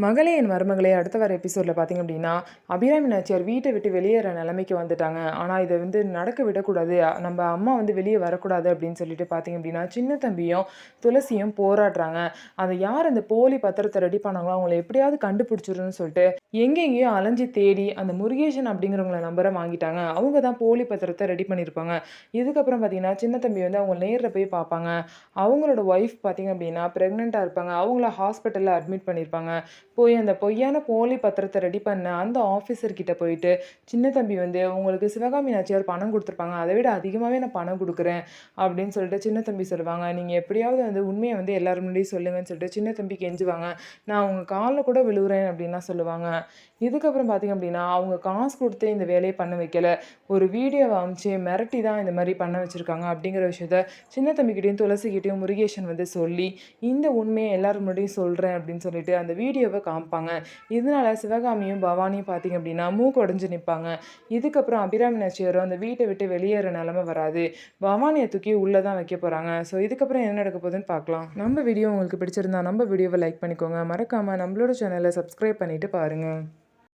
மகளே என் மருமகளே அடுத்த வர எபிசோடில் பார்த்தீங்க அப்படின்னா அபிராமி நாச்சியார் வீட்டை விட்டு வெளியேற நிலைமைக்கு வந்துட்டாங்க. ஆனால் இதை நடக்க விடக்கூடாது, நம்ம அம்மா வெளியே வரக்கூடாது அப்படின்னு சொல்லிட்டு பார்த்தீங்க அப்படின்னா சின்ன தம்பியும் துளசியும் போராடுறாங்க. அதை யார் அந்த போலி பத்திரத்தை ரெடி பண்ணாங்களோ அவங்கள எப்படியாவது கண்டுபிடிச்சிருன்னு சொல்லிட்டு எங்கெங்கேயோ அலைஞ்சு தேடி அந்த முருகேசன் அப்படிங்கிறவங்கள நம்பரை வாங்கிட்டாங்க. அவங்க தான் போலி பத்திரத்தை ரெடி பண்ணியிருப்பாங்க. இதுக்கப்புறம் பார்த்தீங்கன்னா சின்ன தம்பி அவங்க நேரில் போய் பார்ப்பாங்க. அவங்களோட ஒய்ஃப் பார்த்தீங்க அப்படின்னா ப்ரெக்னெண்ட்டாக இருப்பாங்க. அவங்கள ஹாஸ்பிட்டலில் அட்மிட் பண்ணியிருப்பாங்க. போய் அந்த பொய்யான போலி பத்திரத்தை ரெடி பண்ண அந்த ஆஃபீஸர் கிட்ட போயிட்டு சின்ன தம்பி உங்களுக்கு சிவகாமி நாச்சியார் பணம் கொடுத்துருப்பாங்க, அதை விட அதிகமாகவே நான் பணம் கொடுக்குறேன் அப்படின்னு சொல்லிட்டு சின்ன தம்பி சொல்லுவாங்க. நீங்கள் எப்படியாவது உண்மையை எல்லாரும் முன்னாடியும் சொல்லுங்கன்னு சொல்லிட்டு சின்ன தம்பி கெஞ்சுவாங்க. நான் அவங்க காலில் கூட விழுவுறேன் அப்படின்லாம் சொல்லுவாங்க. இதுக்கப்புறம் பார்த்தீங்க அப்படின்னா அவங்க காசு கொடுத்து இந்த வேலையை பண்ண வைக்கல, ஒரு வீடியோவை அமிச்சு மிரட்டி தான் இந்த மாதிரி பண்ண வச்சுருக்காங்க அப்படிங்கிற விஷயத்த சின்ன தம்பிக்கிட்டையும் துளசிக்கிட்டையும் முருகேசன் சொல்லி இந்த உண்மையை எல்லாரும் முன்னாடியும் சொல்கிறேன் அப்படின்னு சொல்லிட்டு அந்த வீடியோவை காமிப்பாங்க. இதனால சிவகாமியும் பவானியும் பார்த்தீங்க அப்படின்னா மூக்கு உடஞ்சு நிற்பாங்க. இதுக்கப்புறம் அபிராமி நாச்சியாரும் அந்த வீட்டை விட்டு வெளியேற நிலைமை வராது, பவானியை தூக்கி உள்ளே தான் வைக்க போகிறாங்க. ஸோ இதுக்கப்புறம் என்ன நடக்க போகுதுன்னு பார்க்கலாம். நம்ம வீடியோ உங்களுக்கு பிடிச்சிருந்தா நம்ம வீடியோவை லைக் பண்ணிக்கோங்க, மறக்காமல் நம்மளோட சேனலை சப்ஸ்கிரைப் பண்ணிவிட்டு பாருங்கள்.